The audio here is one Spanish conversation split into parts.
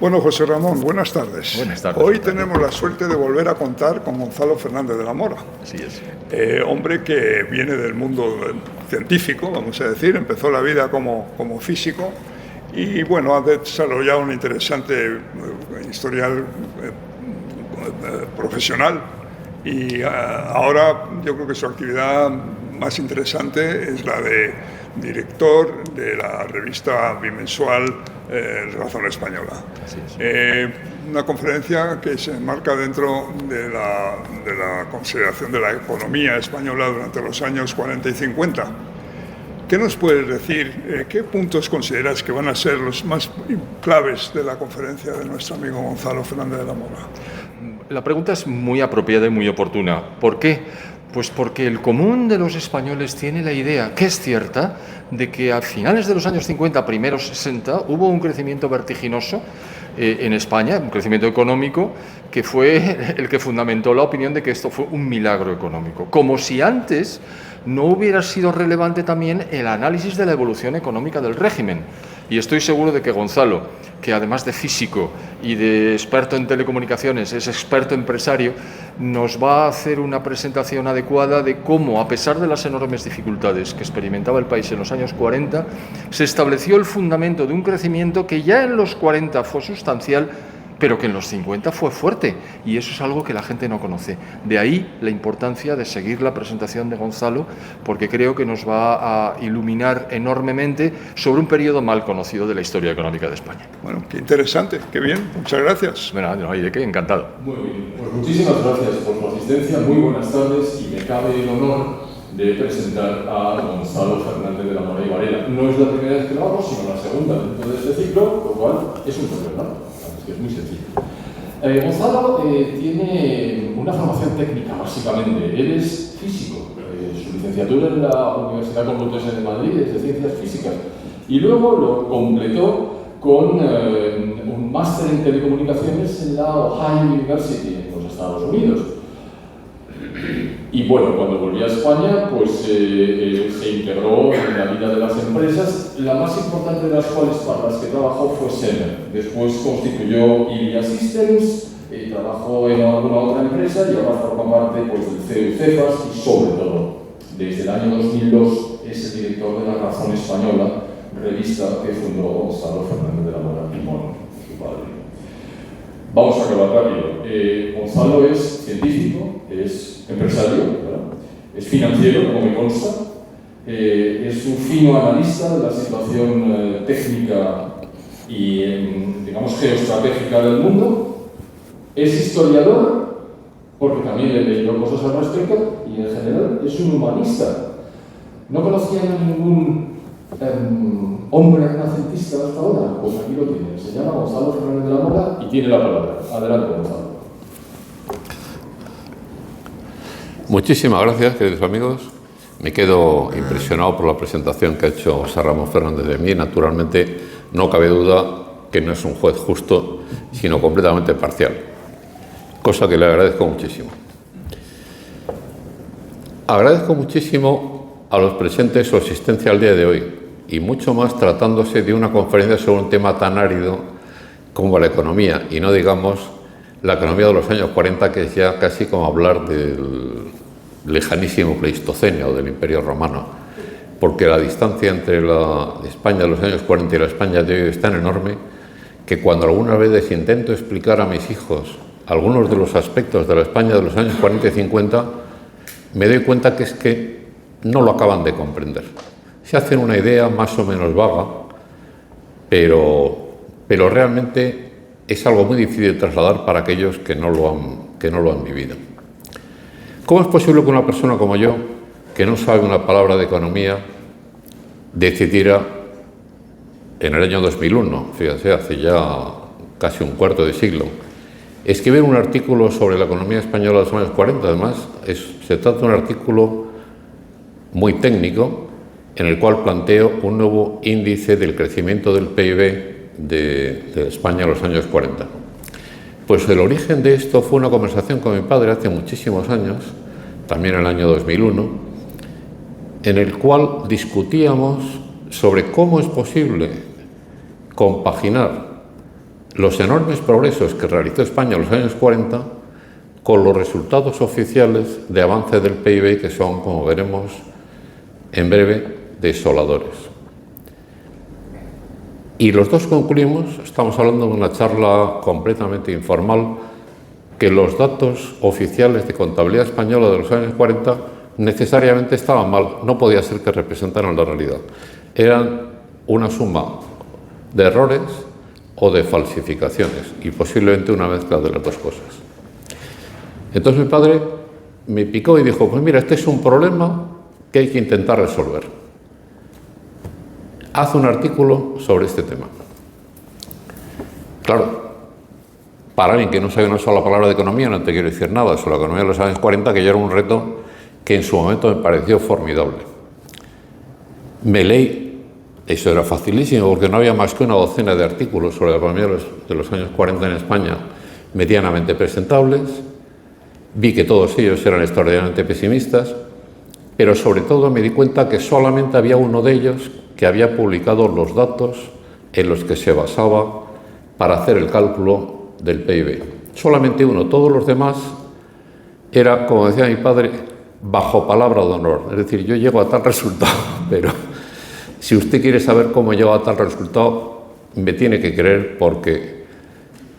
Bueno, José Ramón, buenas tardes. Buenas tardes. Hoy tenemos la suerte de volver a contar con Gonzalo Fernández de la Mora. Así es. Hombre que viene del mundo científico, vamos a decir, empezó la vida como físico y, bueno, ha desarrollado un interesante historial profesional y ahora yo creo que su actividad más interesante es la de director de la revista bimensual Razón Española. Una conferencia que se enmarca dentro de la consideración de la economía española durante los años 40 y 50. ¿Qué nos puedes decir? ¿Qué puntos consideras que van a ser los más claves de la conferencia de nuestro amigo Gonzalo Fernández de la Mora? La pregunta es muy apropiada y muy oportuna. ¿Por qué? Pues porque el común de los españoles tiene la idea, que es cierta, de que a finales de los años 50, primeros 60, hubo un crecimiento vertiginoso en España, un crecimiento económico, que fue el que fundamentó la opinión de que esto fue un milagro económico. Como si antes no hubiera sido relevante también el análisis de la evolución económica del régimen. Y estoy seguro de que Gonzalo, que además de físico y de experto en telecomunicaciones, es experto empresario, nos va a hacer una presentación adecuada de cómo, a pesar de las enormes dificultades que experimentaba el país en los años 40, se estableció el fundamento de un crecimiento que ya en los 40 fue sustancial, pero que en los 50 fue fuerte, y eso es algo que la gente no conoce. De ahí la importancia de seguir la presentación de Gonzalo, porque creo que nos va a iluminar enormemente sobre un periodo mal conocido de la historia económica de España. Bueno, qué interesante, qué bien, muchas gracias. Bueno, no hay de qué, encantado. Muy bien, pues muchísimas gracias por su asistencia, muy buenas tardes, y me cabe el honor de presentar a Gonzalo Fernández de la Mora y Varela. No es la primera vez que lo hago, sino la segunda dentro de este ciclo, lo cual es un placer, ¿no? Que es muy sencillo. Gonzalo tiene una formación técnica, básicamente. Él es físico. Su licenciatura en la Universidad Complutense de Madrid es de Ciencias Físicas. Y luego lo completó con un máster en Telecomunicaciones en la Ohio University, en los Estados Unidos. Y bueno, cuando volvió a España, pues se integró en la vida de las empresas, la más importante de las cuales para las que trabajó fue Semer. Después constituyó IBIA Systems, trabajó en alguna otra empresa y ahora forma parte pues, del CEU Cefas y sobre todo, desde el año 2002 es el director de La Razón Española, revista que fundó Gonzalo Fernández de la Mora y Mono, su padre. Vamos a acabar rápido. Gonzalo es científico, es empresario, ¿verdad? Es financiero, como me consta, es un fino analista de la situación técnica y, digamos, geoestratégica del mundo, es historiador, porque también he leído cosas al respecto, y en general es un humanista. No conocía a ningún hombre renacentista hasta ahora, pues aquí lo tiene. Se llama Gonzalo Fernández de la Mora y tiene la palabra. Adelante, Gonzalo. Muchísimas gracias, queridos amigos. Me quedo impresionado por la presentación que ha hecho José Ramón Fernández de mí. Naturalmente, no cabe duda que no es un juez justo, sino completamente parcial, cosa que le agradezco muchísimo. Agradezco muchísimo a los presentes su asistencia al día de hoy, y mucho más tratándose de una conferencia sobre un tema tan árido como la economía, y no digamos la economía de los años 40, que es ya casi como hablar del lejanísimo Pleistoceno o del Imperio Romano, porque la distancia entre la España de los años 40 y la España de hoy es tan enorme que cuando algunas veces intento explicar a mis hijos algunos de los aspectos de la España de los años 40 y 50, me doy cuenta que es que no lo acaban de comprender. Se hacen una idea más o menos vaga, pero realmente es algo muy difícil de trasladar para aquellos que no lo han vivido. ¿Cómo es posible que una persona como yo, que no sabe una palabra de economía, decidiera en el año 2001, fíjate, hace ya casi un cuarto de siglo, escribir un artículo sobre la economía española de los años 40? Además, se trata de un artículo muy técnico en el cual planteo un nuevo índice del crecimiento del PIB de España en los años 40. Pues el origen de esto fue una conversación con mi padre hace muchísimos años, también en el año 2001, en el cual discutíamos sobre cómo es posible compaginar los enormes progresos que realizó España en los años 40 con los resultados oficiales de avance del PIB que son, como veremos en breve, desoladores. Y los dos concluimos, estamos hablando de una charla completamente informal, que los datos oficiales de contabilidad española de los años 40 necesariamente estaban mal, no podía ser que representaran la realidad. Eran una suma de errores o de falsificaciones y posiblemente una mezcla de las dos cosas. Entonces mi padre me picó y dijo, pues mira, este es un problema que hay que intentar resolver. Haz un artículo sobre este tema. Claro, para alguien que no sabe una sola palabra de economía, no te quiero decir nada sobre la economía de los años 40, que ya era un reto que en su momento me pareció formidable. Me leí, eso era facilísimo, porque no había más que una docena de artículos sobre la economía de los años 40 en España, medianamente presentables. Vi que todos ellos eran extraordinariamente pesimistas, pero sobre todo me di cuenta que solamente había uno de ellos que había publicado los datos en los que se basaba para hacer el cálculo del PIB. Solamente uno, todos los demás era, como decía mi padre, bajo palabra de honor. Es decir, yo llego a tal resultado, pero si usted quiere saber cómo llego a tal resultado, me tiene que creer porque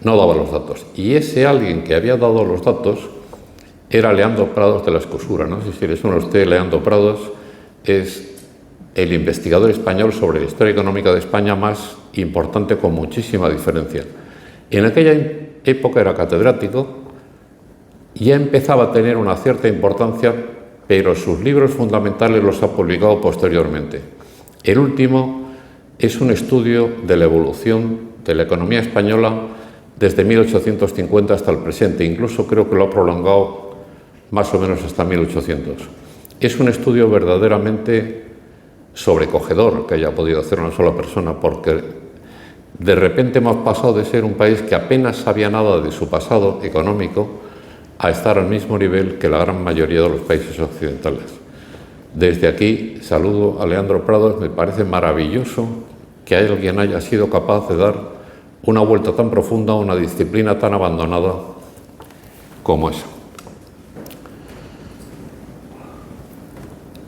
no daba los datos. Y ese alguien que había dado los datos era Leandro Prados de la Escosura. No sé si le suena a usted. Leandro Prados es el investigador español sobre la historia económica de España más importante, con muchísima diferencia. En aquella época era catedrático, ya empezaba a tener una cierta importancia, pero sus libros fundamentales los ha publicado posteriormente. El último es un estudio de la evolución de la economía española desde 1850 hasta el presente, incluso creo que lo ha prolongado más o menos hasta 1800. Es un estudio verdaderamente sobrecogedor que haya podido hacer una sola persona, porque de repente hemos pasado de ser un país que apenas sabía nada de su pasado económico a estar al mismo nivel que la gran mayoría de los países occidentales. Desde aquí saludo a Leandro Prados. Me parece maravilloso que alguien haya sido capaz de dar una vuelta tan profunda a una disciplina tan abandonada como esa.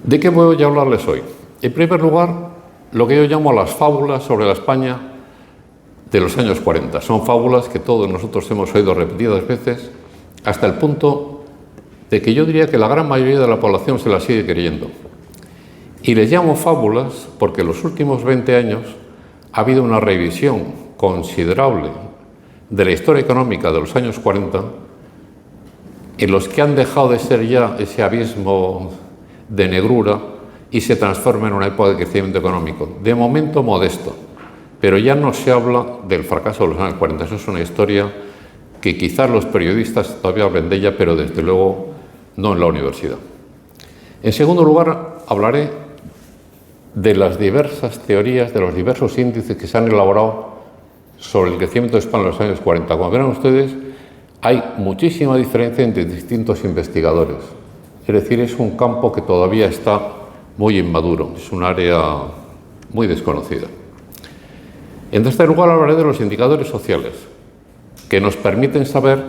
¿De qué voy a hablarles hoy? En primer lugar, lo que yo llamo las fábulas sobre la España de los años 40. Son fábulas que todos nosotros hemos oído repetidas veces, hasta el punto de que yo diría que la gran mayoría de la población se las sigue creyendo. Y les llamo fábulas porque en los últimos 20 años ha habido una revisión considerable de la historia económica de los años 40, en los que han dejado de ser ya ese abismo de negrura y se transforma en una época de crecimiento económico, de momento modesto, pero ya no se habla del fracaso de los años 40. Eso es una historia que quizás los periodistas todavía hablen de ella, pero desde luego no en la universidad. En segundo lugar, hablaré de las diversas teorías, de los diversos índices que se han elaborado sobre el crecimiento de España en los años 40. Como verán ustedes, hay muchísima diferencia entre distintos investigadores. Es decir, es un campo que todavía está muy inmaduro, es un área muy desconocida. En tercer lugar, hablaré de los indicadores sociales, que nos permiten saber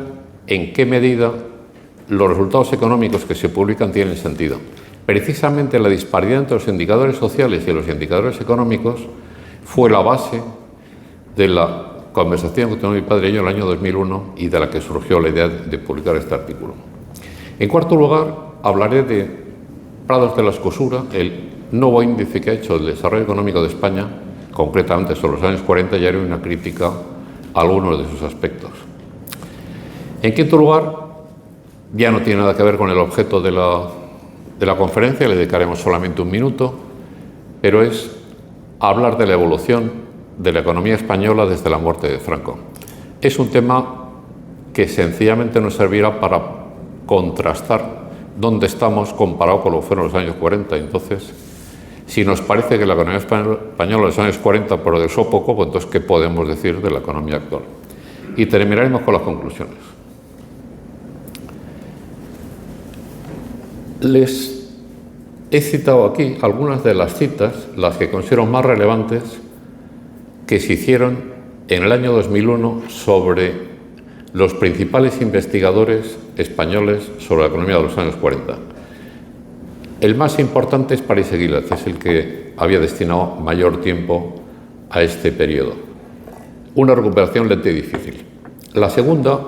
en qué medida los resultados económicos que se publican tienen sentido. Precisamente la disparidad entre los indicadores sociales y los indicadores económicos fue la base de la conversación que tuvo mi padre y yo en el año 2001 y de la que surgió la idea de publicar este artículo. En cuarto lugar, hablaré de Prados de la Escosura, el nuevo índice que ha hecho el desarrollo económico de España, concretamente sobre los años 40, y haré una crítica a algunos de sus aspectos. En quinto lugar, ya no tiene nada que ver con el objeto de la conferencia, le dedicaremos solamente un minuto, pero es hablar de la evolución de la economía española desde la muerte de Franco. Es un tema que sencillamente nos servirá para contrastar dónde estamos comparado con lo que fueron los años 40. Entonces, si nos parece que la economía española de los años 40 progresó poco, pues entonces, ¿qué podemos decir de la economía actual? Y terminaremos con las conclusiones. Les he citado aquí algunas de las citas, las que considero más relevantes, que se hicieron en el año 2001 sobre los principales investigadores españoles sobre la economía de los años 40. El más importante es París Aguilar, que es el que había destinado mayor tiempo a este periodo. Una recuperación lenta y difícil. La segunda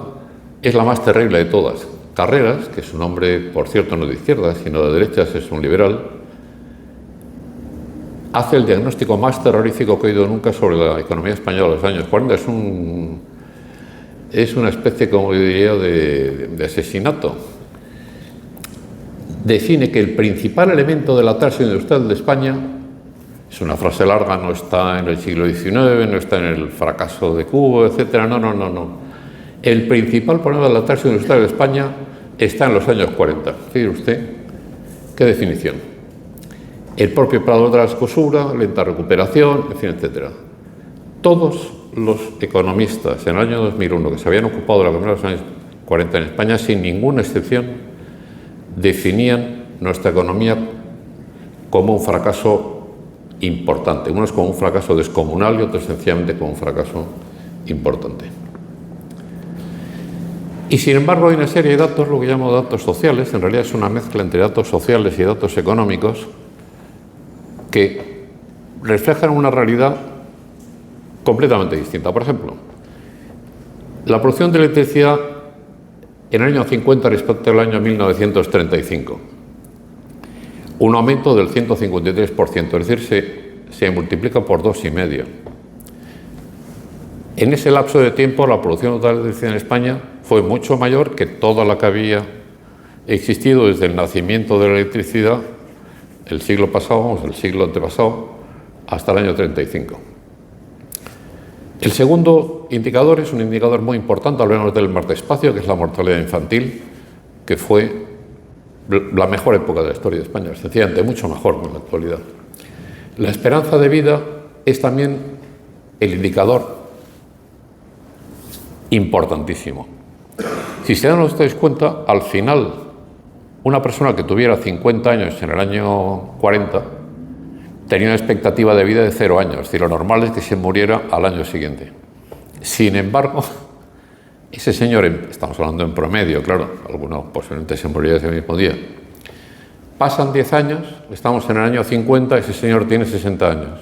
es la más terrible de todas. Carreras, que su nombre, por cierto, no es de izquierdas, sino de derechas, es un liberal, hace el diagnóstico más terrorífico que he oído nunca sobre la economía española de los años 40. Es una especie, como yo diría, de asesinato. Define que el principal elemento de la tasa industrial de España, es una frase larga, no está en el siglo XIX, no está en el fracaso de Cuba, etc. No. El principal problema de la tasa industrial de España está en los años 40. Fíjese usted qué definición. El propio Prado de la Escosura, lenta recuperación, en fin, etc. Todos los economistas en el año 2001 que se habían ocupado de la economía de los años 40 en España, sin ninguna excepción, definían nuestra economía como un fracaso importante. Unos como un fracaso descomunal y otros sencillamente como un fracaso importante. Y sin embargo hay una serie de datos, lo que llamo datos sociales, en realidad es una mezcla entre datos sociales y datos económicos, que reflejan una realidad completamente distinta. Por ejemplo, la producción de electricidad en el año 50 respecto al año 1935. Un aumento del 153%, es decir, se multiplica por 2,5. En ese lapso de tiempo, la producción total de electricidad en España fue mucho mayor que toda la que había existido desde el nacimiento de la electricidad, el siglo pasado, el siglo antepasado, hasta el año 35. El segundo indicador es un indicador muy importante, hablamos del martespacio, que es la mortalidad infantil, que fue la mejor época de la historia de España, sencillamente mucho mejor que en la actualidad. La esperanza de vida es también el indicador importantísimo. Si se dan ustedes cuenta, al final, una persona que tuviera 50 años en el año 40 tenía una expectativa de vida de 0 años, es decir, lo normal es que se muriera al año siguiente. Sin embargo, ese señor, estamos hablando en promedio, claro, alguno posiblemente se moriría ese mismo día. Pasan 10 años, estamos en el año 50, ese señor tiene 60 años.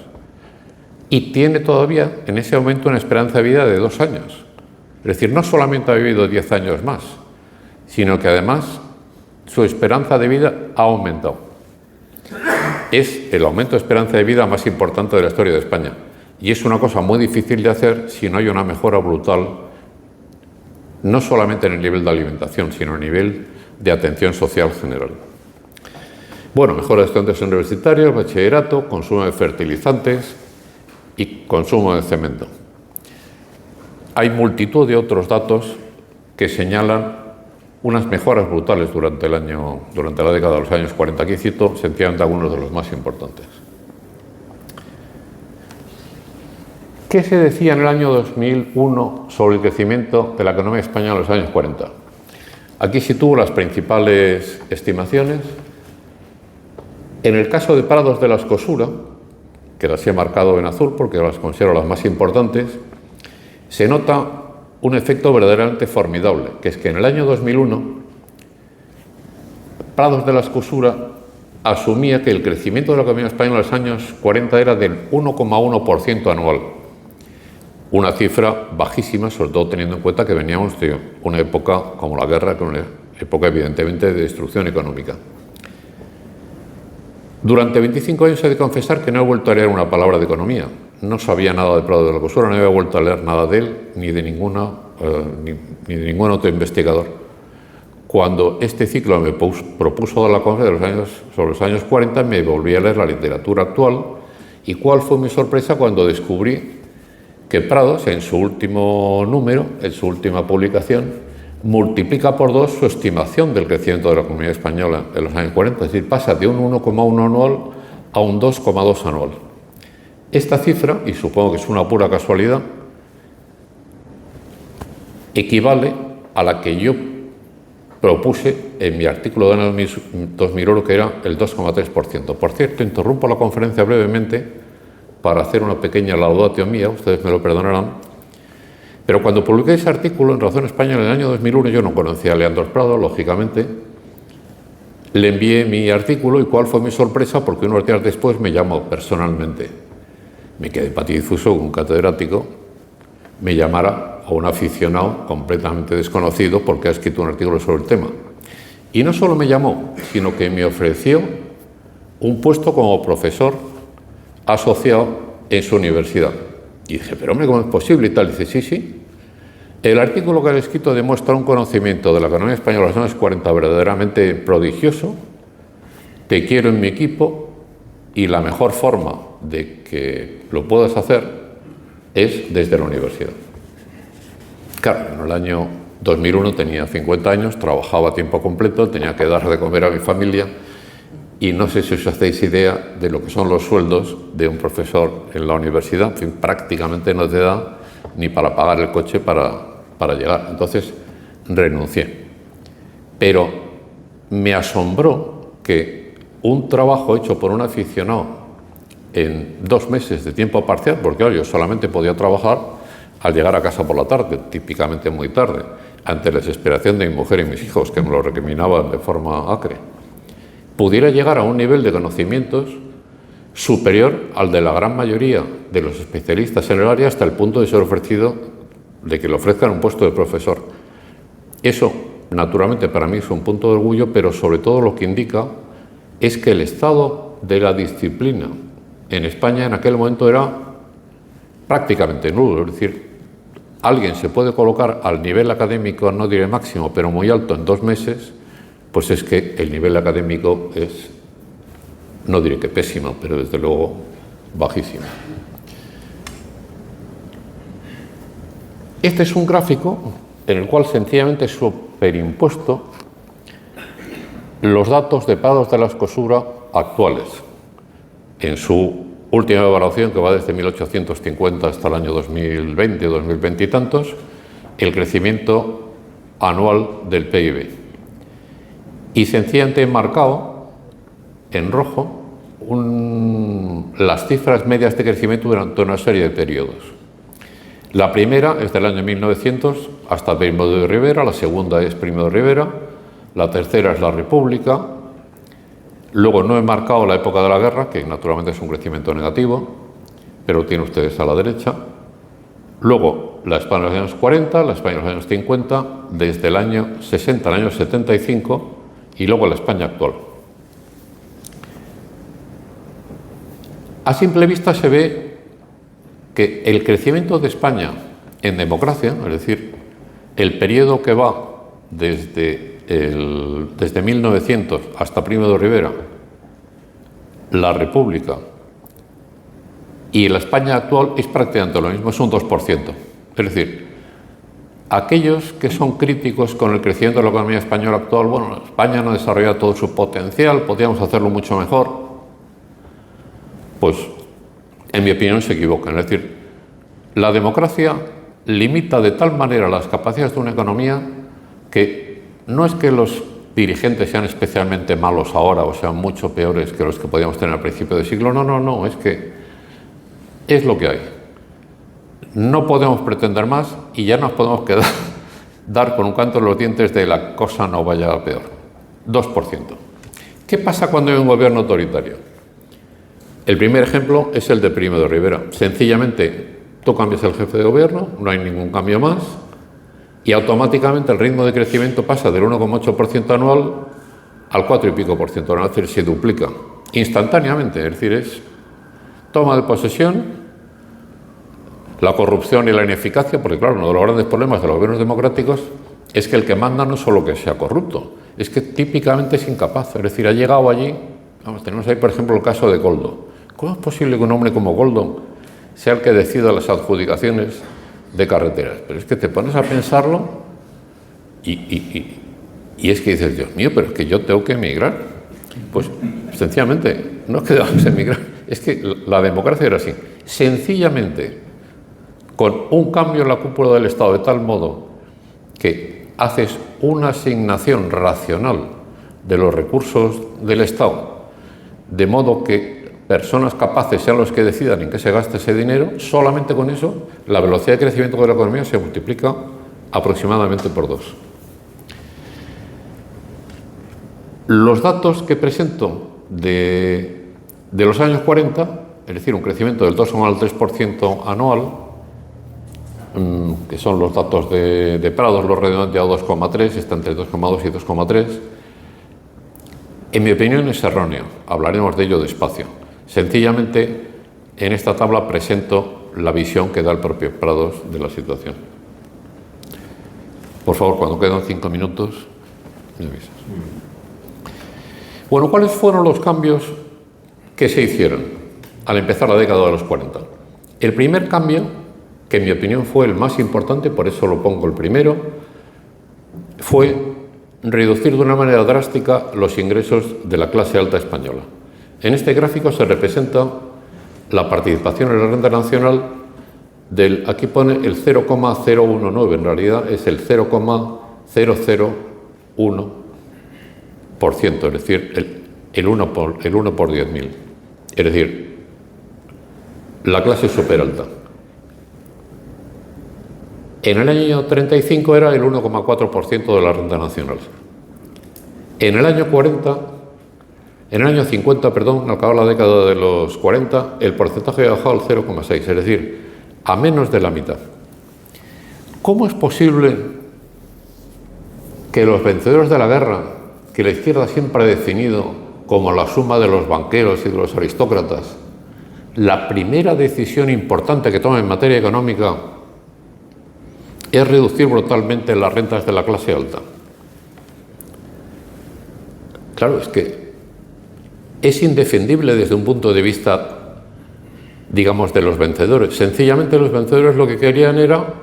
Y tiene todavía, en ese momento, una esperanza de vida de 2 años. Es decir, no solamente ha vivido 10 años más, sino que además su esperanza de vida ha aumentado. Es el aumento de esperanza de vida más importante de la historia de España. Y es una cosa muy difícil de hacer si no hay una mejora brutal, no solamente en el nivel de alimentación, sino en el nivel de atención social general. Bueno, mejora de estudiantes universitarios, bachillerato, consumo de fertilizantes y consumo de cemento. Hay multitud de otros datos que señalan unas mejoras brutales durante la década de los años 40. Aquí cito sencillamente algunos de los más importantes. ¿Qué se decía en el año 2001 sobre el crecimiento de la economía española en los años 40? Aquí sitúo las principales estimaciones. En el caso de Prados de la Escosura, que las he marcado en azul porque las considero las más importantes, se nota un efecto verdaderamente formidable, que es que en el año 2001 Prados de la Escosura asumía que el crecimiento de la economía española en los años 40 era del 1,1% anual. Una cifra bajísima, sobre todo teniendo en cuenta que veníamos de una época como la guerra, que una época evidentemente de destrucción económica. Durante 25 años he de confesar que no he vuelto a leer una palabra de economía. No sabía nada de Prado de la Escosura, no había vuelto a leer nada de él, ni de ningún otro investigador. Cuando este ciclo me propuso dar la conferencia sobre los años 40, me volví a leer la literatura actual. ¿Y cuál fue mi sorpresa cuando descubrí que Prados, en su último número, en su última publicación, multiplica por 2 su estimación del crecimiento de la economía española en los años 40, es decir, pasa de un 1,1 anual a un 2,2 anual. Esta cifra, y supongo que es una pura casualidad, equivale a la que yo propuse en mi artículo del año 2001, que era el 2,3%. Por cierto, interrumpo la conferencia brevemente para hacer una pequeña laudatio mía, ustedes me lo perdonarán, Pero cuando publiqué ese artículo en Razón Española en el año 2001, yo no conocía a Leandro Prado, lógicamente. Le envié mi artículo y cuál fue mi sorpresa, porque unos días después me llamó personalmente. Me quedé patidifuso, un catedrático me llamara a un aficionado completamente desconocido porque ha escrito un artículo sobre el tema. Y no solo me llamó, sino que me ofreció un puesto como profesor asociado en su universidad. Y dije, pero hombre, ¿cómo es posible? Y tal. Y dice, sí, sí. El artículo que ha escrito demuestra un conocimiento de la economía española de los años 40 verdaderamente prodigioso. Te quiero en mi equipo y la mejor forma de que lo puedas hacer es desde la universidad. Claro, en el año 2001 tenía 50 años, trabajaba a tiempo completo, tenía que dar de comer a mi familia y no sé si os hacéis idea de lo que son los sueldos de un profesor en la universidad. En fin, prácticamente no te da ni para pagar el coche para llegar. Entonces renuncié. Pero me asombró que un trabajo hecho por un aficionado en 2 meses de tiempo parcial, porque claro, yo solamente podía trabajar al llegar a casa por la tarde, típicamente muy tarde, ante la desesperación de mi mujer y mis hijos, que me lo recriminaban de forma acre, pudiera llegar a un nivel de conocimientos superior al de la gran mayoría de los especialistas en el área, hasta el punto de ser ofrecido, de que le ofrezcan un puesto de profesor. Eso, naturalmente, para mí es un punto de orgullo, pero sobre todo lo que indica es que el estado de la disciplina en España en aquel momento era prácticamente nulo. Es decir, alguien se puede colocar al nivel académico, no diré máximo, pero muy alto en 2 meses, pues es que el nivel académico es, no diré que pésimo, pero desde luego bajísimo. Este es un gráfico en el cual sencillamente he superimpuesto los datos de pagos de la Escosura actuales en su última evaluación, que va desde 1850 hasta el año 2020 o 2020 y tantos, el crecimiento anual del PIB. Y sencillamente he marcado en rojo las cifras medias de crecimiento durante una serie de periodos. La primera es del año 1900 hasta Primo de Rivera, la segunda es Primo de Rivera, la tercera es la República. Luego no he marcado la época de la guerra, que naturalmente es un crecimiento negativo, pero lo tienen ustedes a la derecha. Luego la España de los años 40, la España de los años 50, desde el año 60 al año 75, y luego la España actual. A simple vista se ve que el crecimiento de España en democracia, es decir, el periodo que va desde 1900 hasta Primo de Rivera, la República y la España actual es prácticamente lo mismo, es un 2%. Es decir, aquellos que son críticos con el crecimiento de la economía española actual, bueno, España no desarrolla todo su potencial, podríamos hacerlo mucho mejor, pues en mi opinión se equivocan. Es decir, la democracia limita de tal manera las capacidades de una economía que no es que los dirigentes sean especialmente malos ahora o sean mucho peores que los que podíamos tener al principio del siglo, no, es que es lo que hay. No podemos pretender más y ya nos podemos dar con un canto en los dientes de la cosa no vaya a peor. 2%. ¿Qué pasa cuando hay un gobierno autoritario? El primer ejemplo es el de Primo de Rivera. Sencillamente, tú cambias el jefe de gobierno, no hay ningún cambio más, y automáticamente el ritmo de crecimiento pasa del 1,8% anual al 4 y pico por ciento anual, es decir, se duplica instantáneamente. Es decir, es toma de posesión, la corrupción y la ineficacia, porque claro, uno de los grandes problemas de los gobiernos democráticos es que el que manda no es solo que sea corrupto, es que típicamente es incapaz. Es decir, ha llegado allí, tenemos ahí por ejemplo el caso de Koldo. ¿Cómo es posible que un hombre como Koldo sea el que decida las adjudicaciones de carreteras? Pero es que te pones a pensarlo y es que dices, Dios mío, pero es que yo tengo que emigrar. Pues sencillamente, no es que debamos emigrar, es que la democracia era así. Sencillamente, con un cambio en la cúpula del Estado de tal modo que haces una asignación racional de los recursos del Estado, de modo que personas capaces sean los que decidan en qué se gasta ese dinero, solamente con eso la velocidad de crecimiento de la economía se multiplica aproximadamente por 2. Los datos que presento de los años 40, es decir, un crecimiento del 2,3% anual, que son los datos de Prados, los redondeados 2,3, está entre 2,2 y 2,3, en mi opinión es erróneo. Hablaremos de ello despacio. Sencillamente, en esta tabla presento la visión que da el propio Prados de la situación. Por favor, cuando quedan 5 minutos, me avisas. Bueno, ¿cuáles fueron los cambios que se hicieron al empezar la década de los 40? El primer cambio, que en mi opinión fue el más importante, por eso lo pongo el primero, fue reducir de una manera drástica los ingresos de la clase alta española. En este gráfico se representa la participación en la renta nacional aquí pone el 0,019, en realidad es el 0,001%, es decir, el 1 por 10.000. Es decir, la clase súper alta. En el año 35 era el 1,4% de la renta nacional. En el año 50, al acabar la década de los 40, el porcentaje ha bajado al 0,6, es decir, a menos de la mitad. ¿Cómo es posible que los vencedores de la guerra, que la izquierda siempre ha definido como la suma de los banqueros y de los aristócratas, la primera decisión importante que toma en materia económica es reducir brutalmente las rentas de la clase alta? Claro, es que es indefendible desde un punto de vista, digamos, de los vencedores. Sencillamente los vencedores lo que querían era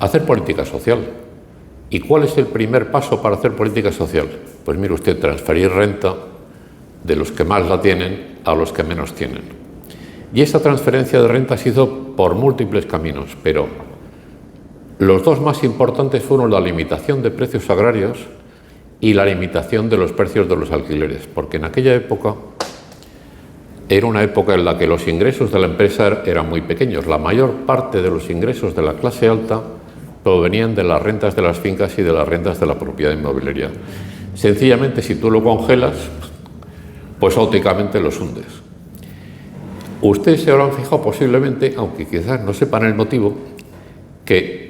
hacer política social. ¿Y cuál es el primer paso para hacer política social? Pues mire usted, transferir renta de los que más la tienen a los que menos tienen. Y esa transferencia de renta se hizo por múltiples caminos, pero los dos más importantes fueron la limitación de precios agrarios y la limitación de los precios de los alquileres, porque en aquella época era una época en la que los ingresos de la empresa eran muy pequeños. La mayor parte de los ingresos de la clase alta provenían de las rentas de las fincas y de las rentas de la propiedad inmobiliaria. Sencillamente, si tú lo congelas, pues ópticamente los hundes. Ustedes se habrán fijado posiblemente, aunque quizás no sepan el motivo, que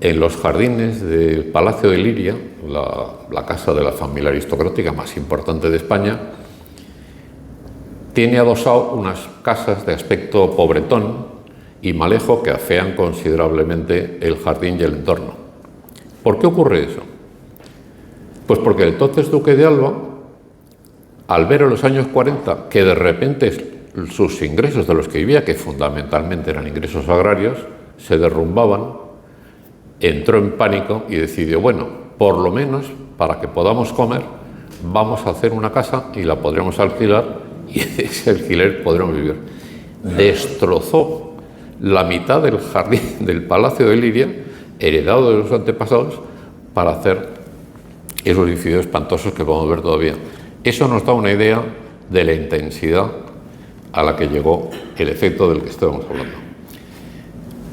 en los jardines del Palacio de Liria, la casa de la familia aristocrática más importante de España, tiene adosado unas casas de aspecto pobretón y malejo que afean considerablemente el jardín y el entorno. ¿Por qué ocurre eso? Pues porque el entonces duque de Alba, al ver en los años 40 que de repente sus ingresos de los que vivía, que fundamentalmente eran ingresos agrarios, se derrumbaban, entró en pánico y decidió, bueno, por lo menos para que podamos comer, vamos a hacer una casa y la podremos alquilar y de ese alquiler podremos vivir. Destrozó la mitad del jardín del Palacio de Liria, heredado de los antepasados, para hacer esos edificios espantosos que podemos ver todavía. Eso nos da una idea de la intensidad a la que llegó el efecto del que estábamos hablando.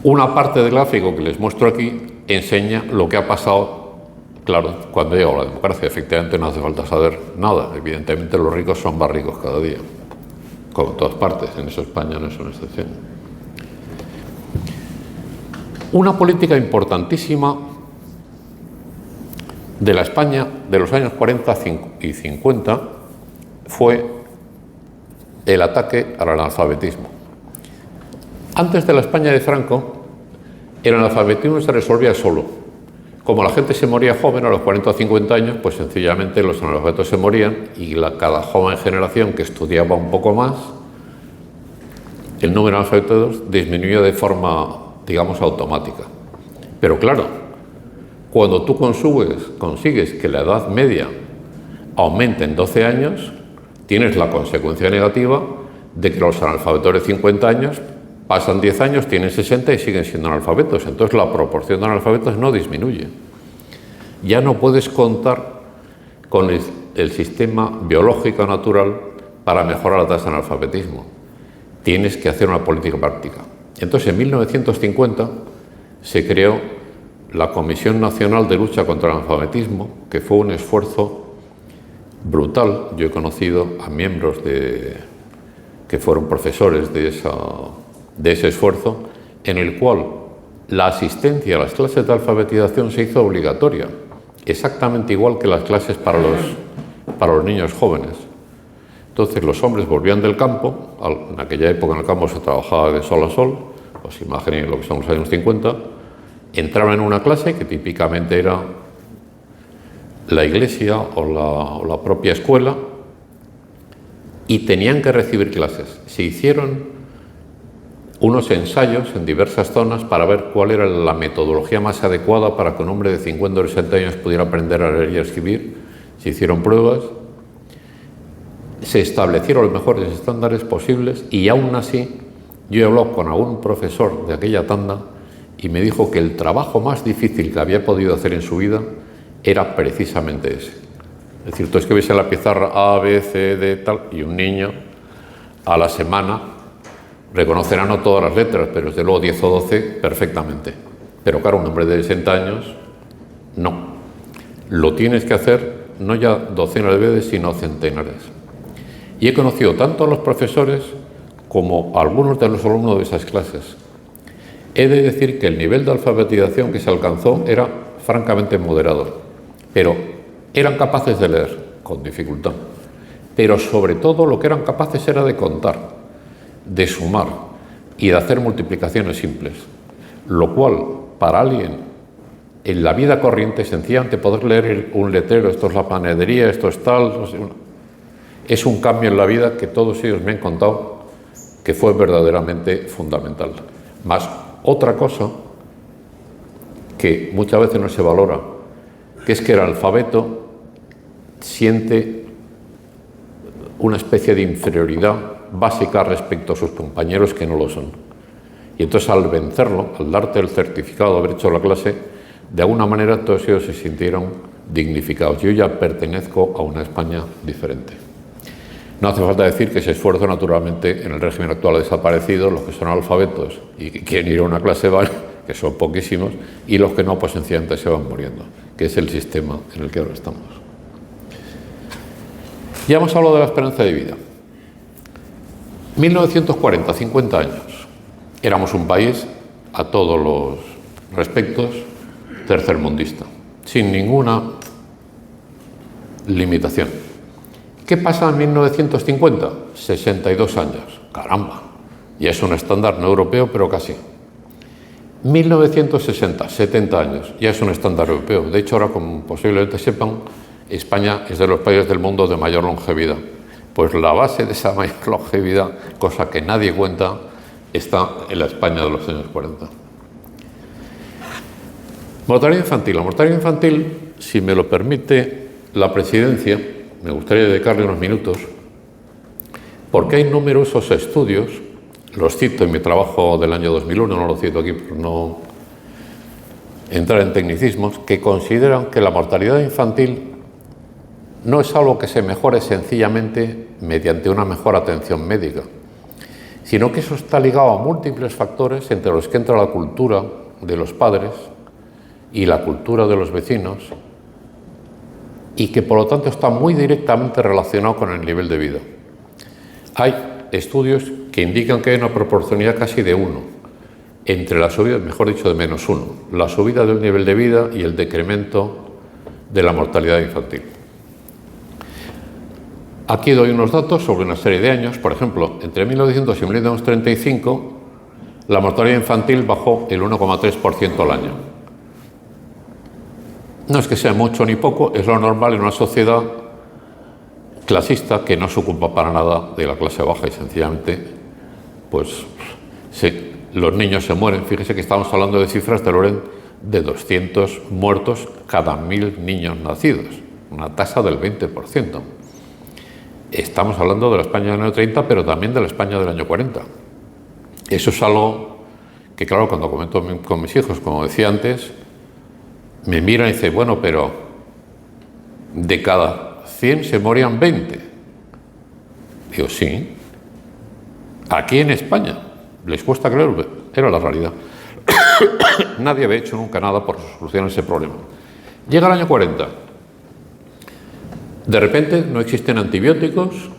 Una parte del gráfico que les muestro aquí enseña lo que ha pasado, claro, cuando llegó la democracia. Efectivamente no hace falta saber nada. Evidentemente los ricos son más ricos cada día, como en todas partes. En eso España no es una excepción. Una política importantísima de la España de los años 40 y 50 fue el ataque al analfabetismo. Antes de la España de Franco, el analfabetismo se resolvía solo. Como la gente se moría joven, a los 40 o 50 años, pues sencillamente los analfabetos se morían y cada joven generación que estudiaba un poco más, el número de analfabetos disminuyó de forma, digamos, automática. Pero claro, cuando tú consigues que la edad media aumente en 12 años, tienes la consecuencia negativa de que los analfabetos de 50 años pasan 10 años, tienen 60 y siguen siendo analfabetos. Entonces la proporción de analfabetos no disminuye. Ya no puedes contar con el sistema biológico natural para mejorar la tasa de analfabetismo. Tienes que hacer una política práctica. Entonces, en 1950 se creó la Comisión Nacional de Lucha contra el Analfabetismo, que fue un esfuerzo brutal. Yo he conocido a miembros que fueron profesores de ese esfuerzo, en el cual la asistencia a las clases de alfabetización se hizo obligatoria, exactamente igual que las clases para los niños jóvenes. Entonces los hombres volvían del campo, en aquella época en el campo se trabajaba de sol a sol, pues imaginen lo que son los años 50, entraban en una clase que típicamente era la iglesia o la propia escuela y tenían que recibir clases. Se hicieron unos ensayos en diversas zonas para ver cuál era la metodología más adecuada para que un hombre de 50 o 60 años pudiera aprender a leer y a escribir. Se hicieron pruebas, se establecieron los mejores estándares posibles y aún así yo he hablado con algún profesor de aquella tanda y me dijo que el trabajo más difícil que había podido hacer en su vida era precisamente ese. Es decir, tú escribes en la pizarra A, B, C, D, tal, y un niño a la semana reconocerá no todas las letras, pero desde luego 10 o 12 perfectamente. Pero claro, un hombre de 60 años, no. Lo tienes que hacer no ya docenas de veces, sino centenares. Y he conocido tanto a los profesores como a algunos de los alumnos de esas clases. He de decir que el nivel de alfabetización que se alcanzó era francamente moderado, pero eran capaces de leer con dificultad. Pero sobre todo lo que eran capaces era de contar, de sumar y de hacer multiplicaciones simples, lo cual para alguien en la vida corriente, sencillamente poder leer un letrero, esto es la panadería, esto es tal, no sé, es un cambio en la vida que todos ellos me han contado que fue verdaderamente fundamental. Más otra cosa que muchas veces no se valora, que es que el alfabeto siente una especie de inferioridad básica respecto a sus compañeros que no lo son. Y entonces al vencerlo, al darte el certificado de haber hecho la clase, de alguna manera todos ellos se sintieron dignificados. Yo ya pertenezco a una España diferente. No hace falta decir que ese esfuerzo naturalmente en el régimen actual ha desaparecido. Los que son alfabetos y que quieren ir a una clase van, que son poquísimos, y los que no, pues sencillamente se van muriendo, que es el sistema en el que ahora estamos. Ya hemos hablado de la esperanza de vida. 1940, 50 años. Éramos un país, a todos los respectos, tercermundista, sin ninguna limitación. ¿Qué pasa en 1950? 62 años. Caramba, ya es un estándar no europeo, pero casi. 1960, 70 años, ya es un estándar europeo. De hecho, ahora, como posiblemente sepan, España es de los países del mundo de mayor longevidad. Pues la base de esa mayor longevidad, cosa que nadie cuenta, está en la España de los años 40. Mortalidad infantil. La mortalidad infantil, si me lo permite la presidencia, me gustaría dedicarle unos minutos, porque hay numerosos estudios, los cito en mi trabajo del año 2001, no lo cito aquí por no entrar en tecnicismos, que consideran que la mortalidad infantil no es algo que se mejore sencillamente mediante una mejor atención médica, sino que eso está ligado a múltiples factores, entre los que entra la cultura de los padres y la cultura de los vecinos, y que por lo tanto está muy directamente relacionado con el nivel de vida. Hay estudios que indican que hay una proporcionalidad casi de 1 entre la subida, mejor dicho, de -1, la subida del nivel de vida y el decremento de la mortalidad infantil. Aquí doy unos datos sobre una serie de años. Por ejemplo, entre 1900 y 1935 la mortalidad infantil bajó el 1,3% al año. No es que sea mucho ni poco, es lo normal en una sociedad clasista que no se ocupa para nada de la clase baja y sencillamente, pues, los niños se mueren. Fíjese que estamos hablando de cifras del orden de 200 muertos cada 1000 niños nacidos, una tasa del 20%. Estamos hablando de la España del año 30, pero también de la España del año 40. Eso es algo que, claro, cuando comento con mis hijos, como decía antes, me miran y dicen, bueno, pero de cada 100 se morían 20. Digo, sí. Aquí en España, les cuesta creerlo, era la realidad. Nadie había hecho nunca nada por solucionar ese problema. Llega el año 40. De repente no existen antibióticos,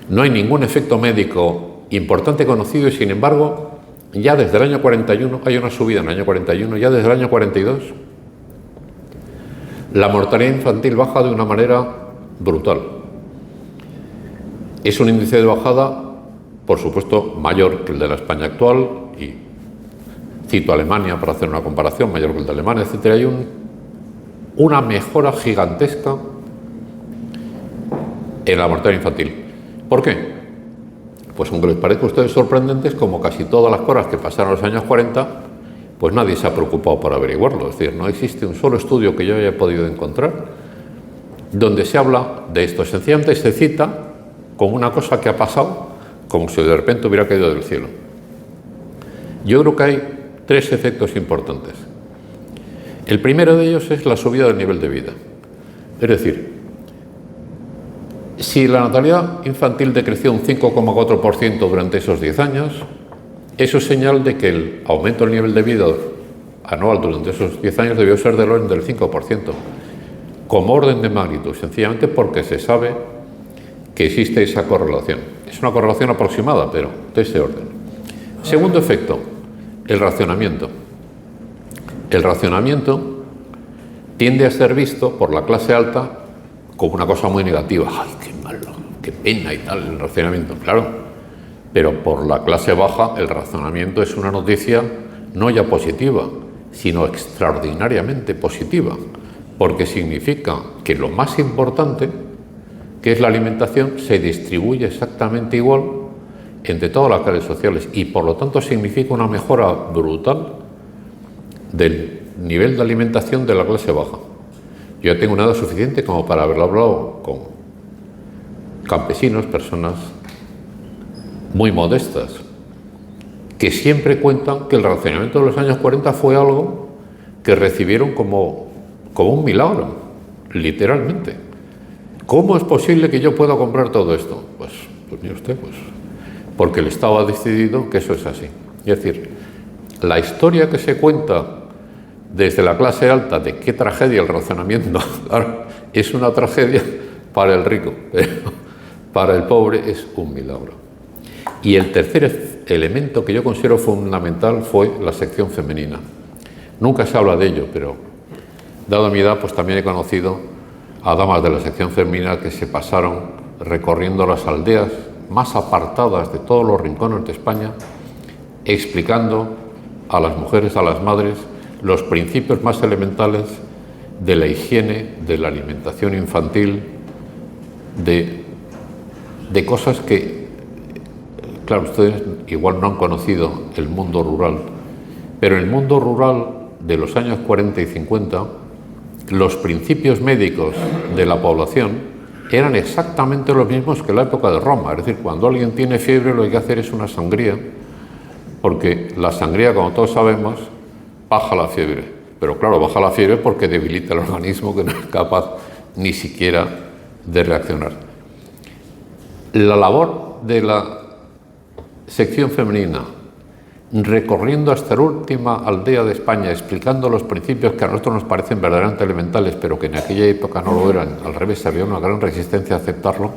no hay ningún efecto médico importante conocido y, sin embargo, ya desde el año 41, hay una subida en el año 41, ya desde el año 42, la mortalidad infantil baja de una manera brutal. Es un índice de bajada, por supuesto, mayor que el de la España actual, y cito Alemania para hacer una comparación, mayor que el de Alemania, etc. Hay una mejora gigantesca en la mortalidad infantil. ¿Por qué? Pues aunque les parezca a ustedes sorprendentes, como casi todas las cosas que pasaron en los años 40, pues nadie se ha preocupado por averiguarlo. Es decir, no existe un solo estudio que yo haya podido encontrar donde se habla de esto. Sencillamente se cita como una cosa que ha pasado, como si de repente hubiera caído del cielo. Yo creo que hay tres efectos importantes. El primero de ellos es la subida del nivel de vida. Es decir, si la natalidad infantil decreció un 5,4% durante esos 10 años, eso es señal de que el aumento del nivel de vida anual durante esos 10 años debió ser del orden del 5%, como orden de magnitud, sencillamente porque se sabe que existe esa correlación. Es una correlación aproximada, pero de ese orden. Segundo efecto, el racionamiento. El racionamiento tiende a ser visto por la clase alta como una cosa muy negativa. ¡Ay, qué malo, qué pena y tal el racionamiento! Claro, pero por la clase baja el racionamiento es una noticia no ya positiva, sino extraordinariamente positiva, porque significa que lo más importante, que es la alimentación, se distribuye exactamente igual entre todas las clases sociales y por lo tanto significa una mejora brutal del nivel de alimentación de la clase baja. Yo tengo una edad suficiente como para haberlo hablado con campesinos, personas muy modestas, que siempre cuentan que el racionamiento de los años 40 fue algo que recibieron como un milagro, literalmente. ¿Cómo es posible que yo pueda comprar todo esto? Pues mire usted, porque el Estado ha decidido que eso es así. Es decir, la historia que se cuenta desde la clase alta de qué tragedia el racionamiento, claro, es una tragedia para el rico, pero para el pobre es un milagro. Y el tercer elemento que yo considero fundamental fue la sección femenina. Nunca se habla de ello, pero dado mi edad, pues también he conocido a damas de la sección femenina que se pasaron recorriendo las aldeas más apartadas de todos los rincones de España, explicando a las mujeres, a las madres, los principios más elementales de la higiene, de la alimentación infantil, de cosas que, claro, ustedes igual no han conocido el mundo rural, pero en el mundo rural de los años 40 y 50, los principios médicos de la población eran exactamente los mismos que en la época de Roma. Es decir, cuando alguien tiene fiebre lo que hay que hacer es una sangría, porque la sangría, como todos sabemos, baja la fiebre. Pero claro, baja la fiebre porque debilita el organismo que no es capaz ni siquiera de reaccionar. La labor de la sección femenina, recorriendo hasta la última aldea de España, explicando los principios que a nosotros nos parecen verdaderamente elementales, pero que en aquella época no lo eran, al revés, había una gran resistencia a aceptarlo,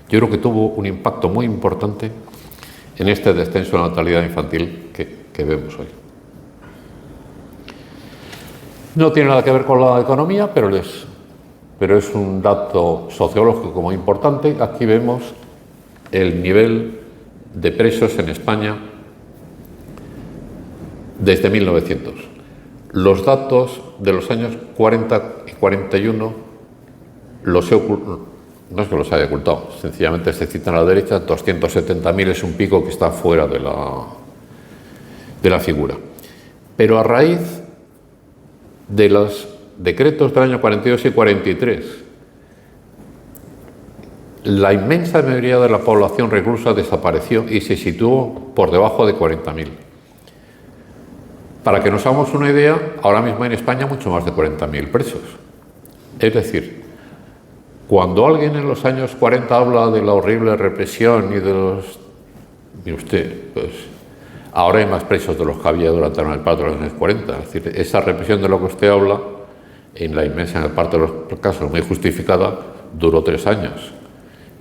yo creo que tuvo un impacto muy importante en este descenso de la natalidad infantil que vemos hoy. No tiene nada que ver con la economía, pero es un dato sociológico muy importante. Aquí vemos el nivel de presos en España desde 1900. Los datos de los años 40 y 41 no es que los haya ocultado, sencillamente se citan a la derecha. 270.000 es un pico que está fuera de la figura. Pero a raíz de los decretos del año 42 y 43, la inmensa mayoría de la población reclusa desapareció y se situó por debajo de 40.000. Para que nos hagamos una idea, ahora mismo en España mucho más de 40.000 presos. Es decir, cuando alguien en los años 40 habla de la horrible represión y de los... Y usted, pues, ahora hay más presos de los que había durante el paro de los años 40. Es decir, esa represión de lo que usted habla, en la inmensa parte de los casos muy justificada, duró 3 años.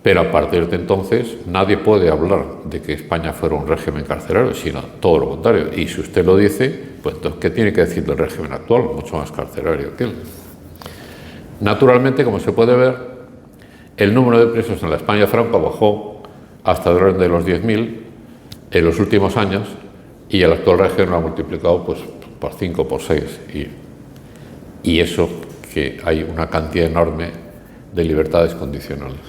Pero a partir de entonces nadie puede hablar de que España fuera un régimen carcelario, sino todo lo contrario. Y si usted lo dice, pues entonces, ¿qué tiene que decir del régimen actual? Mucho más carcelario que él. Naturalmente, como se puede ver, el número de presos en la España franca bajó hasta el orden de los 10.000 en los últimos años, y el actual régimen lo ha multiplicado pues, por 5, por 6. Y eso, que hay una cantidad enorme de libertades condicionales.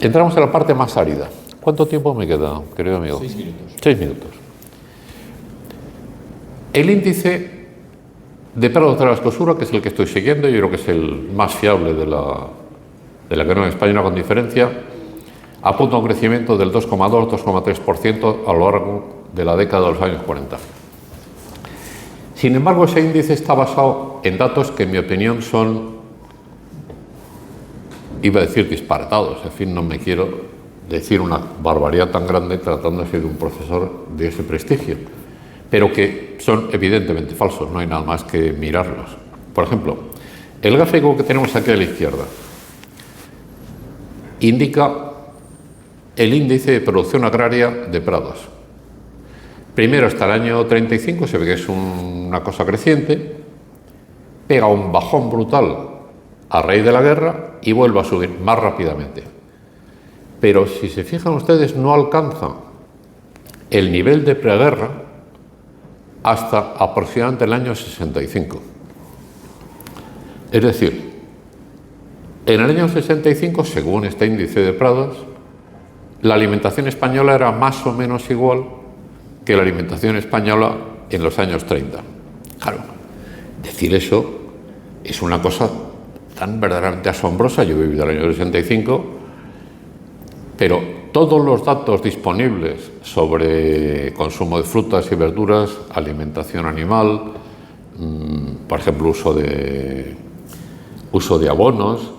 Entramos en la parte más árida. ¿Cuánto tiempo me queda, querido amigo? 6 minutos. 6 minutos. El índice de Prados de la Escosura, que es el que estoy siguiendo, yo creo que es el más fiable de la economía española con diferencia, apunta a un crecimiento del 2,2-2,3% a lo largo de la década de los años 40. Sin embargo, ese índice está basado en datos que, en mi opinión, son, iba a decir, disparatados. En fin, no me quiero decir una barbaridad tan grande tratándose de un profesor de ese prestigio, pero que son evidentemente falsos, no hay nada más que mirarlos. Por ejemplo, el gráfico que tenemos aquí a la izquierda indica el índice de producción agraria de prados. Primero, hasta el año 35, se ve que es una cosa creciente, pega un bajón brutal a raíz de la guerra y vuelve a subir más rápidamente. Pero si se fijan ustedes, no alcanza el nivel de preguerra hasta aproximadamente el año 65. Es decir, en el año 65, según este índice de prados, la alimentación española era más o menos igual que la alimentación española en los años 30. Claro, decir eso es una cosa tan verdaderamente asombrosa. Yo he vivido el año 65, pero todos los datos disponibles sobre consumo de frutas y verduras, alimentación animal, por ejemplo, uso de abonos,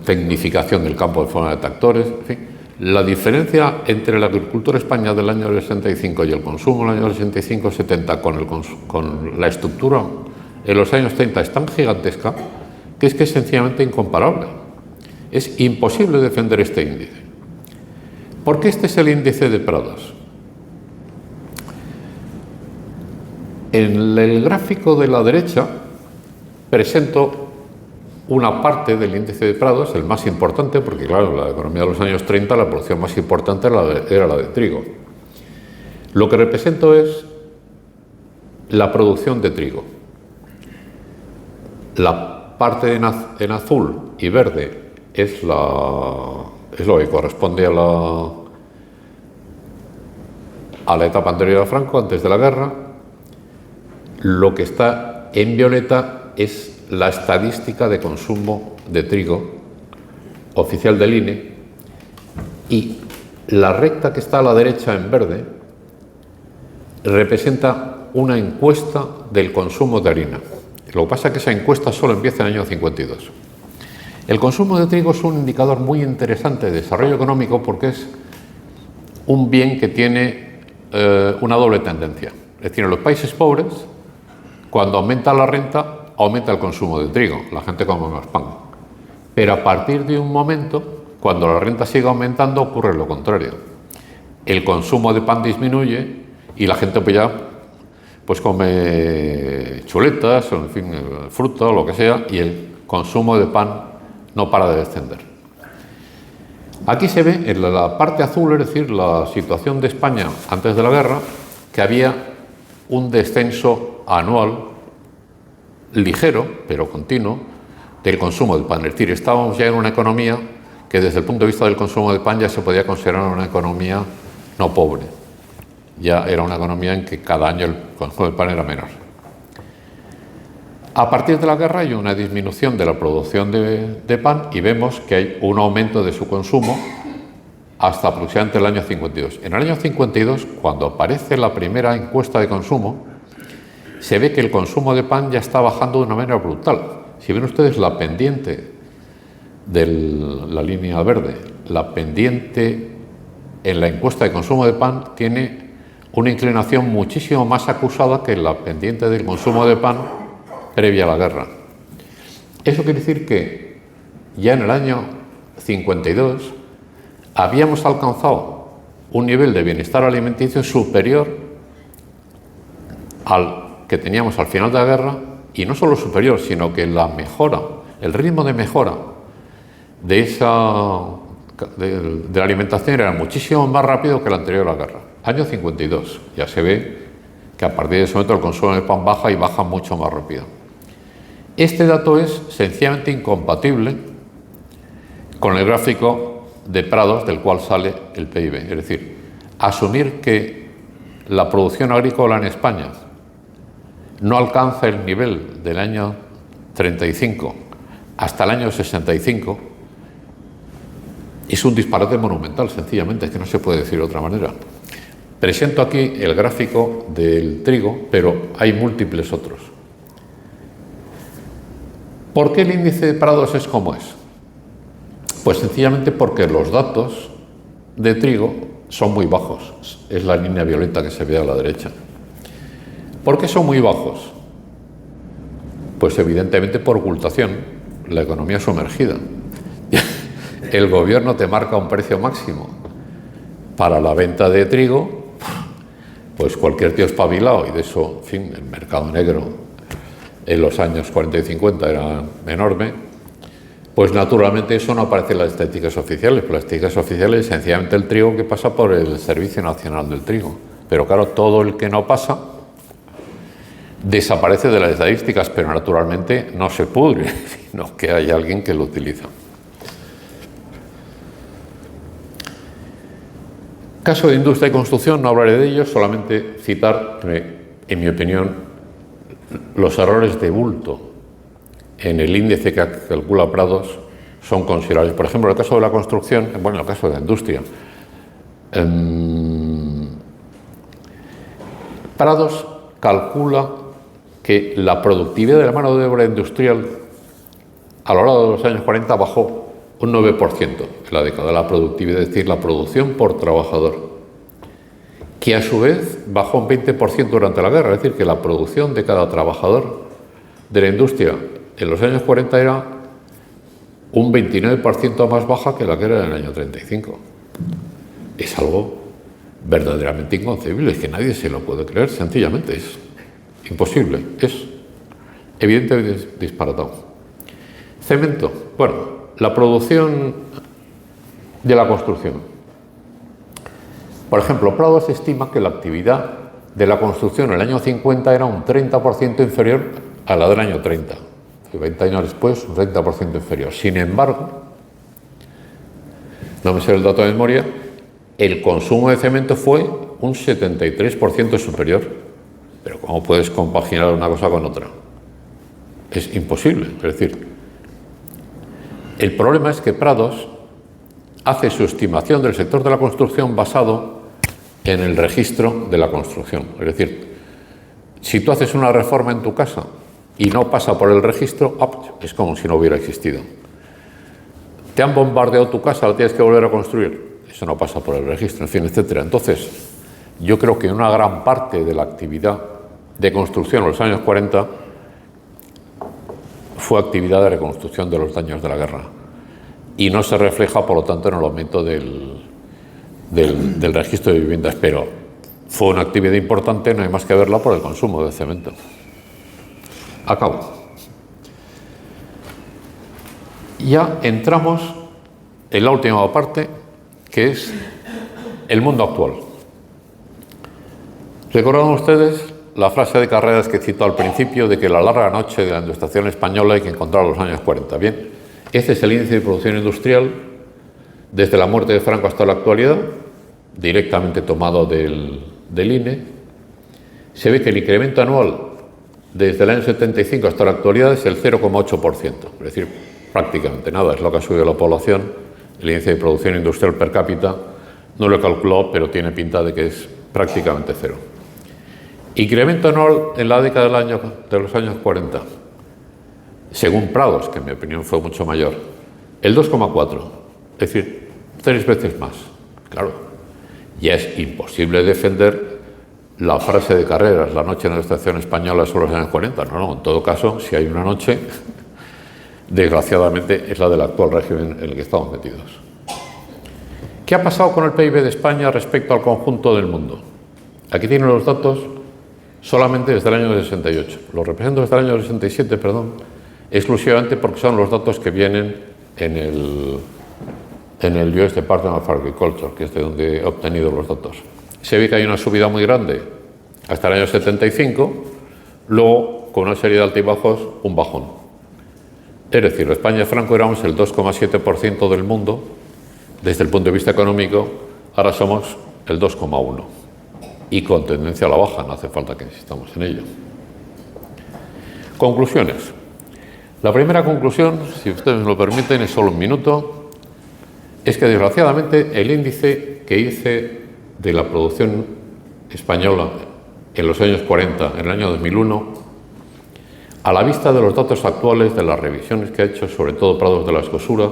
tecnificación del campo de forma de tractores, en fin, la diferencia entre la agricultura española del año 65 y el consumo del año 65-70 con la estructura en los años 30 es tan gigantesca que es sencillamente incomparable. Es imposible defender este índice. ¿Por qué este es el índice de prados? En el gráfico de la derecha presento una parte del índice de prados, el más importante, porque claro, en la economía de los años 30 la producción más importante era la de trigo. Lo que represento es la producción de trigo. La parte en azul y verde es lo que corresponde a la etapa anterior a Franco, antes de la guerra. Lo que está en violeta es la estadística de consumo de trigo oficial del INE, y la recta que está a la derecha en verde representa una encuesta del consumo de harina. Lo que pasa es que esa encuesta solo empieza en el año 52. El consumo de trigo es un indicador muy interesante de desarrollo económico porque es un bien que tiene una doble tendencia. Es decir, en los países pobres, cuando aumenta la renta, aumenta el consumo de trigo, la gente come más pan. Pero a partir de un momento, cuando la renta sigue aumentando, ocurre lo contrario. El consumo de pan disminuye y la gente pues come chuletas, o en fin, fruta o lo que sea, y el consumo de pan no para de descender. Aquí se ve en la parte azul, es decir, la situación de España antes de la guerra, que había un descenso anual ligero, pero continuo, del consumo de pan. Es decir, estábamos ya en una economía que desde el punto de vista del consumo de pan ya se podía considerar una economía no pobre. Ya era una economía en que cada año el consumo de pan era menor. A partir de la guerra hay una disminución de la producción de pan y vemos que hay un aumento de su consumo hasta aproximadamente el año 52. En el año 52, cuando aparece la primera encuesta de consumo, se ve que el consumo de pan ya está bajando de una manera brutal. Si ven ustedes la pendiente de la línea verde, la pendiente en la encuesta de consumo de pan tiene una inclinación muchísimo más acusada que la pendiente del consumo de pan previa a la guerra. Eso quiere decir que ya en el año 52 habíamos alcanzado un nivel de bienestar alimenticio superior al que teníamos al final de la guerra, y no solo superior, sino que la mejora, el ritmo de mejora de la alimentación era muchísimo más rápido que el anterior a la guerra. Año 52, ya se ve que a partir de ese momento el consumo de pan baja y baja mucho más rápido. Este dato es sencillamente incompatible con el gráfico de Prados del cual sale el PIB. Es decir, asumir que la producción agrícola en España no alcanza el nivel del año 35 hasta el año 65 es un disparate monumental, sencillamente, es que no se puede decir de otra manera. Presento aquí el gráfico del trigo, pero hay múltiples otros. ¿Por qué el índice de Prados es como es? Pues sencillamente porque los datos de trigo son muy bajos. Es la línea violeta que se ve a la derecha. ¿Por qué son muy bajos? Pues evidentemente por ocultación, la economía sumergida. El gobierno te marca un precio máximo para la venta de trigo, pues cualquier tío espabilado, y de eso, en fin, el mercado negro en los años 40 y 50 era enorme, pues naturalmente eso no aparece en las estadísticas oficiales, porque las estadísticas oficiales es sencillamente el trigo que pasa por el Servicio Nacional del Trigo. Pero claro, todo el que no pasa desaparece de las estadísticas, pero naturalmente no se pudre, sino que hay alguien que lo utiliza. Caso de industria y construcción, no hablaré de ello, solamente citar, en mi opinión, los errores de bulto en el índice que calcula Prados son considerables. Por ejemplo, en el caso de la construcción, bueno, en el caso de la industria, Prados calcula que la productividad de la mano de obra industrial a lo largo de los años 40 bajó un 9% en la década de la productividad, es decir, la producción por trabajador, que a su vez bajó un 20% durante la guerra, es decir, que la producción de cada trabajador de la industria en los años 40 era un 29% más baja que la que era en el año 35. Es algo verdaderamente inconcebible, es que nadie se lo puede creer, sencillamente es imposible, es evidentemente disparatado. Cemento, bueno, la producción de la construcción. Por ejemplo, Prados estima que la actividad de la construcción en el año 50 era un 30% inferior a la del año 30. 20 años después, un 30% inferior. Sin embargo, no me sé el dato de memoria, el consumo de cemento fue un 73% superior. Pero ¿cómo puedes compaginar una cosa con otra? Es imposible. Es decir, el problema es que Prados hace su estimación del sector de la construcción basado en el registro de la construcción. Es decir, si tú haces una reforma en tu casa y no pasa por el registro, es como si no hubiera existido. Te han bombardeado tu casa, la tienes que volver a construir. Eso no pasa por el registro, en fin, etcétera. Entonces, yo creo que una gran parte de la actividad de construcción en los años 40 fue actividad de reconstrucción de los daños de la guerra y no se refleja, por lo tanto, en el aumento del registro de viviendas, pero fue una actividad importante, no hay más que verla por el consumo de cemento. Acabo. Ya entramos en la última parte, que es el mundo actual. ¿Recordaron ustedes la frase de Carreras que citó al principio de que la larga noche de la industrialización española hay que encontrar los años 40? Bien, este es el índice de producción industrial desde la muerte de Franco hasta la actualidad, directamente tomado del INE. Se ve que el incremento anual desde el año 75 hasta la actualidad es el 0,8%, es decir, prácticamente nada, es lo que ha subido la población. El índice de producción industrial per cápita no lo he calculado, pero tiene pinta de que es prácticamente cero. Incremento anual en la década de los años 40, según Prados, que en mi opinión fue mucho mayor, el 2,4, es decir, 3 veces más. Claro, ya es imposible defender la frase de Carreras, la noche de la estación española son los años 40. No, en todo caso, si hay una noche, desgraciadamente es la del actual régimen en el que estamos metidos. ¿Qué ha pasado con el PIB de España respecto al conjunto del mundo? Aquí tienen los datos solamente desde el año 68. Los represento desde el año 67, exclusivamente porque son los datos que vienen en el US Department of Agriculture, que es de donde he obtenido los datos. Se ve que hay una subida muy grande hasta el año 75, luego, con una serie de altibajos, un bajón. Es decir, España y Franco éramos el 2,7% del mundo, desde el punto de vista económico, ahora somos el 2,1%. Y con tendencia a la baja, no hace falta que insistamos en ello. Conclusiones. La primera conclusión, si ustedes me lo permiten, es solo un minuto, es que desgraciadamente el índice que hice de la producción española en los años 40, en el año 2001, a la vista de los datos actuales, de las revisiones que ha hecho, sobre todo Prados de la Escosura,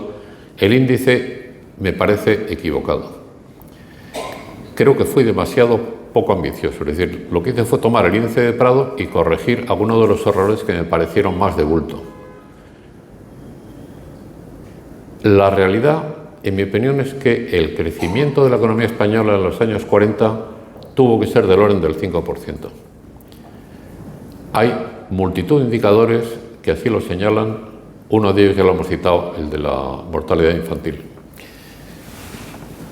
el índice me parece equivocado. Creo que fui demasiado poco ambicioso, es decir, lo que hice fue tomar el índice de Prado y corregir algunos de los errores que me parecieron más de bulto. La realidad, en mi opinión, es que el crecimiento de la economía española en los años 40 tuvo que ser del orden del 5%. Hay multitud de indicadores que así lo señalan, uno de ellos ya lo hemos citado, el de la mortalidad infantil.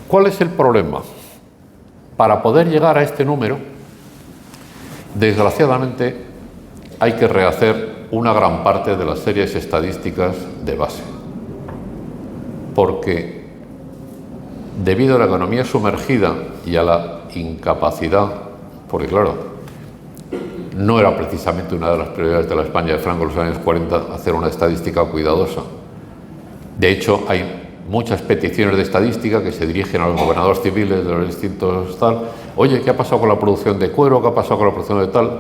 ¿Cuál es el problema? Para poder llegar a este número, desgraciadamente, hay que rehacer una gran parte de las series estadísticas de base. Porque, debido a la economía sumergida y a la incapacidad, porque claro, no era precisamente una de las prioridades de la España de Franco en los años 40 hacer una estadística cuidadosa. De hecho, hay muchas peticiones de estadística que se dirigen a los gobernadores civiles de los distintos tal. Oye, ¿qué ha pasado con la producción de cuero? ¿Qué ha pasado con la producción de tal?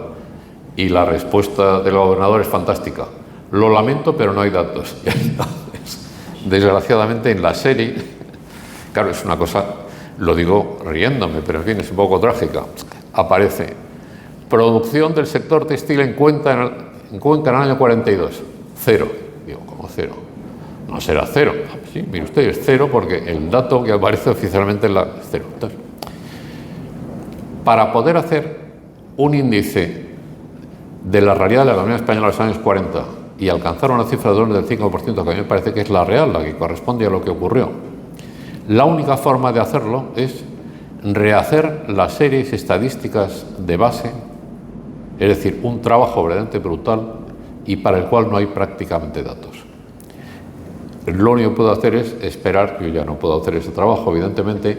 Y la respuesta del gobernador es fantástica. Lo lamento, pero no hay datos. Desgraciadamente, en la serie, claro, es una cosa, lo digo riéndome, pero en fin, es un poco trágica. Aparece producción del sector textil en Cuenca en el año 42. 0. Digo, ¿cómo 0? No será 0. Sí, mire usted, es 0 porque el dato que aparece oficialmente es 0. Entonces, para poder hacer un índice de la realidad de la economía española en los años 40 y alcanzar una cifra de orden del 5%, que a mí me parece que es la real, la que corresponde a lo que ocurrió, la única forma de hacerlo es rehacer las series estadísticas de base, es decir, un trabajo verdaderamente brutal y para el cual no hay prácticamente datos. Lo único que puedo hacer es esperar, yo ya no puedo hacer ese trabajo, evidentemente,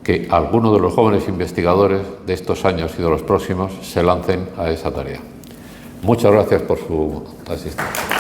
que algunos de los jóvenes investigadores de estos años y de los próximos se lancen a esa tarea. Muchas gracias por su asistencia.